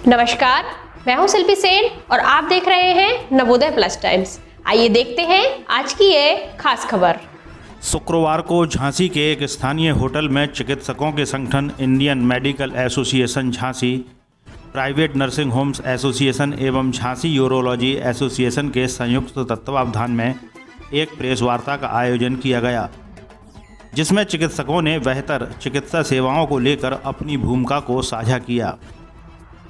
नमस्कार, मैं हूं शिल्पी सेन और आप देख रहे हैं नवोदय प्लस टाइम्स। आइए देखते हैं आज की ये खास खबर। शुक्रवार को झांसी के एक स्थानीय होटल में चिकित्सकों के संगठन Indian medical association Jhansi, private nursing homes association एवं झांसी यूरोलॉजी एसोसिएशन के संयुक्त तत्वावधान में एक प्रेस वार्ता का आयोजन किया गया, जिसमें चिकित्सकों ने बेहतर चिकित्सा सेवाओं को लेकर अपनी भूमिका को साझा किया।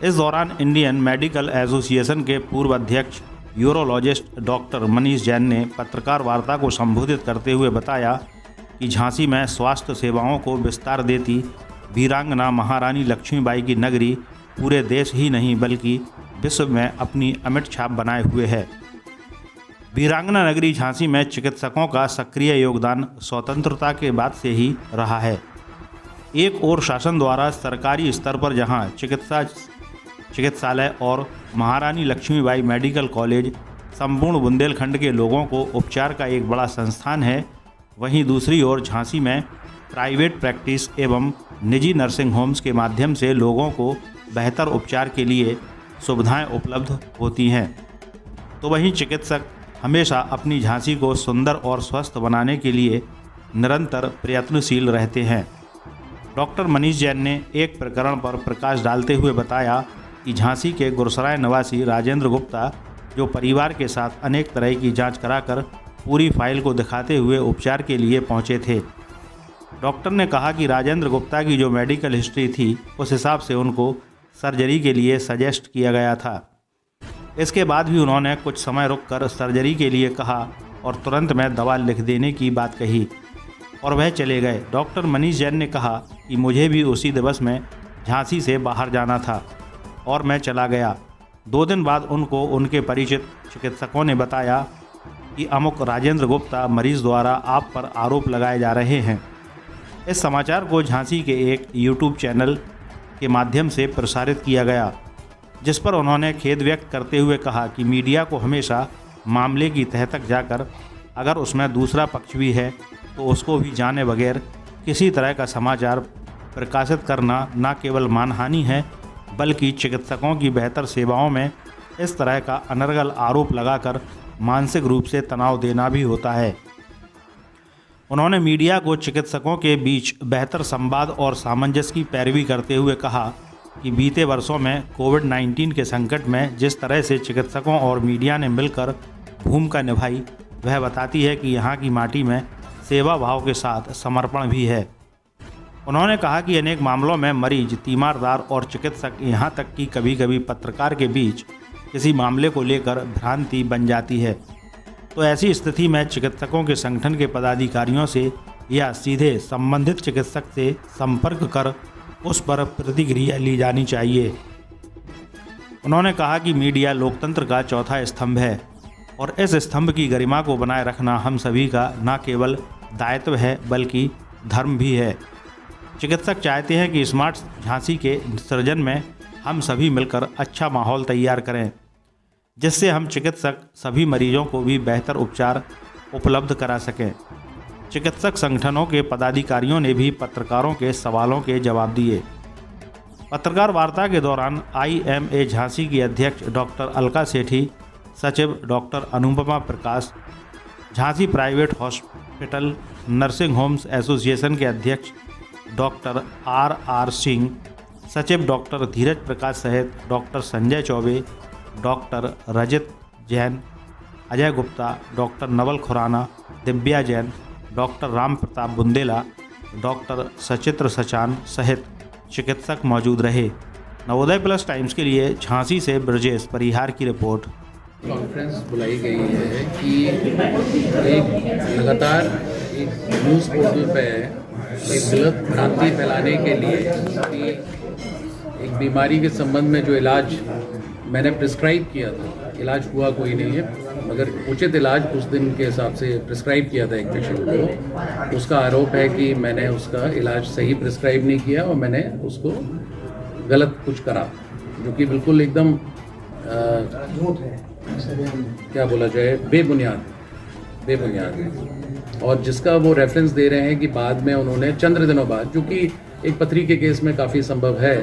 इस दौरान इंडियन मेडिकल एसोसिएशन के पूर्व अध्यक्ष यूरोलॉजिस्ट डॉक्टर मनीष जैन ने पत्रकार वार्ता को संबोधित करते हुए बताया कि झांसी में स्वास्थ्य सेवाओं को विस्तार देती वीरांगना महारानी लक्ष्मीबाई की नगरी पूरे देश ही नहीं बल्कि विश्व में अपनी अमिट छाप बनाए हुए है। वीरांगना नगरी झांसी में चिकित्सकों का सक्रिय योगदान स्वतंत्रता के बाद से ही रहा है। एक ओर शासन द्वारा सरकारी स्तर पर जहां चिकित्सालय और महारानी लक्ष्मीबाई मेडिकल कॉलेज संपूर्ण बुंदेलखंड के लोगों को उपचार का एक बड़ा संस्थान है, वहीं दूसरी ओर झांसी में प्राइवेट प्रैक्टिस एवं निजी नर्सिंग होम्स के माध्यम से लोगों को बेहतर उपचार के लिए सुविधाएं उपलब्ध होती हैं। तो वहीं चिकित्सक हमेशा अपनी झांसी को सुंदर और स्वस्थ बनाने के लिए निरंतर प्रयत्नशील रहते हैं। डॉक्टर मनीष जैन ने एक प्रकरण पर प्रकाश डालते हुए बताया कि झांसी के गुरसराय निवासी राजेंद्र गुप्ता, जो परिवार के साथ अनेक तरह की जांच कराकर पूरी फाइल को दिखाते हुए उपचार के लिए पहुंचे थे। डॉक्टर ने कहा कि राजेंद्र गुप्ता की जो मेडिकल हिस्ट्री थी, उस हिसाब से उनको सर्जरी के लिए सजेस्ट किया गया था। इसके बाद भी उन्होंने कुछ समय रुककर सर्जरी के लिए कहा और तुरंत में दवा लिख देने की बात कही और वह चले गए। डॉक्टर मनीष जैन ने कहा कि मुझे भी उसी दिवस में झांसी से बाहर जाना था और मैं चला गया। 2 दिन बाद उनको उनके परिचित चिकित्सकों ने बताया कि अमुक राजेंद्र गुप्ता मरीज द्वारा आप पर आरोप लगाए जा रहे हैं। इस समाचार को झांसी के एक यूट्यूब चैनल के माध्यम से प्रसारित किया गया, जिस पर उन्होंने खेद व्यक्त करते हुए कहा कि मीडिया को हमेशा मामले की तह तक जाकर अगर उसमें दूसरा पक्ष भी है तो उसको भी जाने बगैर किसी तरह का समाचार प्रकाशित करना न केवल मानहानि है बल्कि चिकित्सकों की बेहतर सेवाओं में इस तरह का अनर्गल आरोप लगाकर मानसिक रूप से तनाव देना भी होता है। उन्होंने मीडिया को चिकित्सकों के बीच बेहतर संवाद और सामंजस्य की पैरवी करते हुए कहा कि बीते वर्षों में कोविड-19 के संकट में जिस तरह से चिकित्सकों और मीडिया ने मिलकर भूमिका निभाई, वह बताती है कि यहाँ की माटी में सेवा भाव के साथ समर्पण भी है। उन्होंने कहा कि अनेक मामलों में मरीज, तीमारदार और चिकित्सक, यहाँ तक कि कभी कभी पत्रकार के बीच किसी मामले को लेकर भ्रांति बन जाती है। तो ऐसी स्थिति में चिकित्सकों के संगठन के पदाधिकारियों से या सीधे संबंधित चिकित्सक से संपर्क कर उस पर प्रतिक्रिया ली जानी चाहिए। उन्होंने कहा कि मीडिया लोकतंत्र का चौथा स्तंभ है और इस स्तंभ की गरिमा को बनाए रखना हम सभी का न केवल दायित्व है बल्कि धर्म भी है। चिकित्सक चाहते हैं कि स्मार्ट झांसी के सृजन में हम सभी मिलकर अच्छा माहौल तैयार करें, जिससे हम चिकित्सक सभी मरीजों को भी बेहतर उपचार उपलब्ध करा सकें। चिकित्सक संगठनों के पदाधिकारियों ने भी पत्रकारों के सवालों के जवाब दिए। पत्रकार वार्ता के दौरान IMA झांसी की अध्यक्ष डॉक्टर अलका सेठी, सचिव doctor Anupama Prakash, Jhansi private hospital nursing homes association के अध्यक्ष डॉक्टर RR सिंह, सचिव डॉक्टर धीरज प्रकाश सहित doctor Sanjay Chaubey, doctor Rajit Jain, Ajay Gupta, doctor Naval Khurana, Divya Jain, doctor Ram Pratap Bundela, doctor Sachitra Sachan सहित चिकित्सक मौजूद रहे। नवोदय प्लस टाइम्स के लिए झांसी से ब्रजेश परिहार की रिपोर्ट। कॉन्फ्रेंस बुलाई गई है कि एक लगातार एक न्यूज़ पोर्टल पे एक गलत भ्रांति फैलाने के लिए कि एक बीमारी के संबंध में जो इलाज मैंने प्रिस्क्राइब किया था, इलाज हुआ कोई नहीं है, मगर उचित इलाज उस दिन के हिसाब से प्रिस्क्राइब किया था एक पेशेंट को, उसका आरोप है कि मैंने उसका इलाज सही प्रिस्क्राइब नहीं किया और मैंने उसको गलत कुछ करा, जो कि बिल्कुल एकदम क्या बोला जाए बेबुनियाद और जिसका वो रेफरेंस दे रहे हैं कि बाद में उन्होंने चंद दिनों बाद, जो कि एक पथरी के केस में काफ़ी संभव है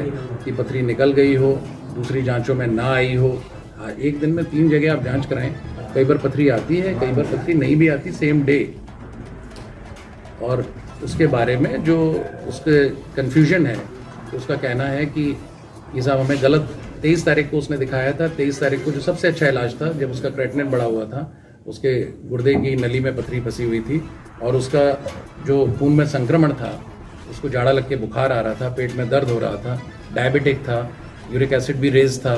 कि पथरी निकल गई हो दूसरी जांचों में ना आई हो। हाँ, एक दिन में 3 जगह आप जांच कराएं, कई बार पथरी आती है, कई बार पथरी नहीं भी आती सेम डे। और उसके बारे में जो उसके कन्फ्यूजन है, तो उसका कहना है कि ये साहब हमें गलत 23 तारीख को उसने दिखाया था। 23 तारीख को जो सबसे अच्छा इलाज था, जब उसका क्रेटिनिन बढ़ा हुआ था, उसके गुर्दे की नली में पथरी फंसी हुई थी और उसका जो खून में संक्रमण था, उसको जाड़ा लग के बुखार आ रहा था, पेट में दर्द हो रहा था, डायबिटिक था, यूरिक एसिड भी रेज था,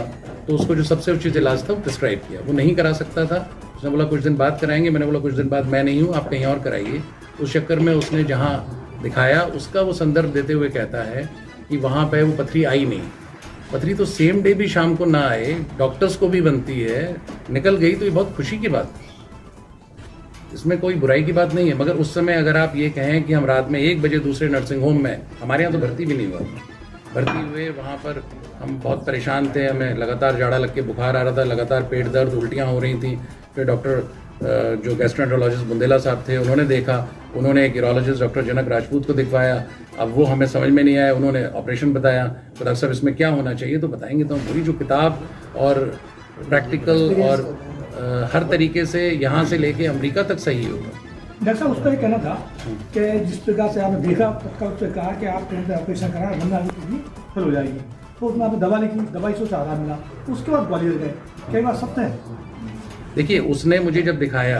तो उसको जो सबसे उचित इलाज था वो प्रिस्क्राइब किया। वो नहीं करा सकता था, उसने बोला कुछ दिन बाद कराएंगे। मैंने बोला कुछ दिन बाद मैं नहीं हूँ, आप कहीं और कराइए। उस चक्कर में उसने जहाँ दिखाया उसका वो संदर्भ देते हुए कहता है कि वहाँ पे वो पथरी आई नहीं। पथरी तो सेम डे भी शाम को ना आए, डॉक्टर्स को भी बनती है, निकल गई तो ये बहुत खुशी की बात है, इसमें कोई बुराई की बात नहीं है। मगर उस समय अगर आप ये कहें कि हम रात में 1 बजे दूसरे नर्सिंग होम में, हमारे यहाँ तो भर्ती भी नहीं हुआ, भर्ती हुए वहाँ पर हम बहुत परेशान थे, हमें लगातार जाड़ा लग के बुखार आ रहा था, लगातार पेट दर्द, उल्टियाँ हो रही थी। फिर डॉक्टर जो गैस्ट्रोएंटरोलॉजिस्ट बुंदेला साहब थे, उन्होंने देखा, उन्होंने एक यूरोलॉजिस्ट डॉक्टर जनक राजपूत को दिखवाया। अब वो हमें समझ में नहीं आया, उन्होंने ऑपरेशन बताया। तो डॉक्टर साहब इसमें क्या होना चाहिए, तो बताएंगे। तो पूरी जो किताब और प्रैक्टिकल और हर तरीके से यहाँ से लेके अमेरिका तक सही होगा। डॉक्टर साहब उसका ये कहना था कि जिस प्रकार से आपने देखा, तत्काल उससे कहा कि आप तुरंत ऑपरेशन करा, वरना आपकी किडनी फेल हो जाएगी। तो उसमें आपने दवा लिखी, दवाई से आराम मिला, उसके बाद ग्वालियर गए। कई बार सत्य है। देखिए, उसने मुझे जब दिखाया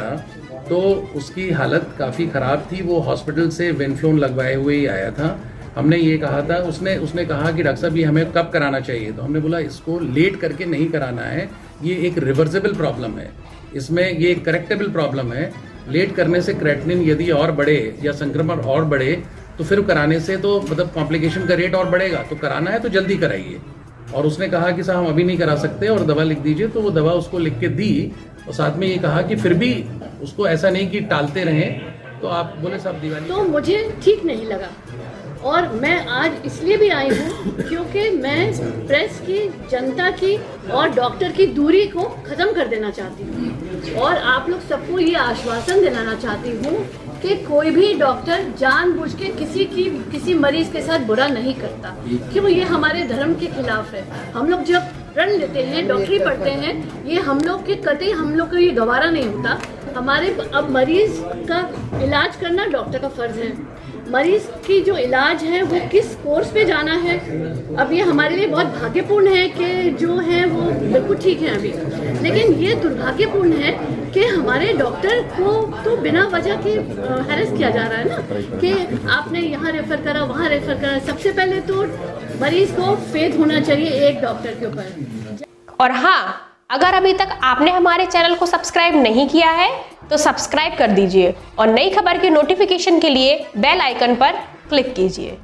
तो उसकी हालत काफ़ी ख़राब थी। वो हॉस्पिटल से वेनफ्लोन लगवाए हुए ही आया था। हमने ये कहा था, उसने कहा कि डॉक्टर साहब ये हमें कब कराना चाहिए, तो हमने बोला इसको लेट करके नहीं कराना है, ये एक रिवर्सिबल प्रॉब्लम है, इसमें ये एक करेक्टेबल प्रॉब्लम है। लेट करने से क्रेटिनिन यदि और बढ़े या संक्रमण और बढ़े तो फिर कराने से तो मतलब कॉम्प्लिकेशन का रेट और बढ़ेगा। तो कराना है तो जल्दी कराइए। और उसने कहा कि साहब हम अभी नहीं करा सकते और दवा लिख दीजिए, तो वो दवा उसको लिख के दी और साथ में ये कहा कि फिर भी उसको ऐसा नहीं कि टालते रहें। तो आप बोले साहब दिवाली, तो मुझे ठीक नहीं लगा और मैं आज इसलिए भी आई हूँ क्योंकि मैं प्रेस की, जनता की और डॉक्टर की दूरी को ख़त्म कर देना चाहती हूँ और आप लोग सबको ये आश्वासन दिलाना चाहती हूँ कि कोई भी डॉक्टर जानबूझ के किसी मरीज के साथ बुरा नहीं करता, क्यों ये हमारे धर्म के खिलाफ है। हम लोग जब रण लेते हैं, डॉक्टरी पढ़ते हैं, ये हम लोग के कतई हम लोग को ये गवारा नहीं होता। हमारे अब मरीज का इलाज करना डॉक्टर का फर्ज है। मरीज की जो इलाज है वो किस कोर्स पे जाना है, अब ये हमारे लिए बहुत भाग्यपूर्ण है कि जो है वो बिल्कुल ठीक है अभी, लेकिन ये दुर्भाग्यपूर्ण है कि हमारे डॉक्टर को तो बिना वजह के हैरेस किया जा रहा है ना, कि आपने यहाँ रेफर करा, वहाँ रेफर करा। सबसे पहले तो मरीज को फेथ होना चाहिए एक डॉक्टर के ऊपर। और हाँ, अगर अभी तक आपने हमारे चैनल को सब्सक्राइब नहीं किया है तो सब्सक्राइब कर दीजिए और नई खबर के नोटिफिकेशन के लिए बेल आइकन पर क्लिक कीजिए।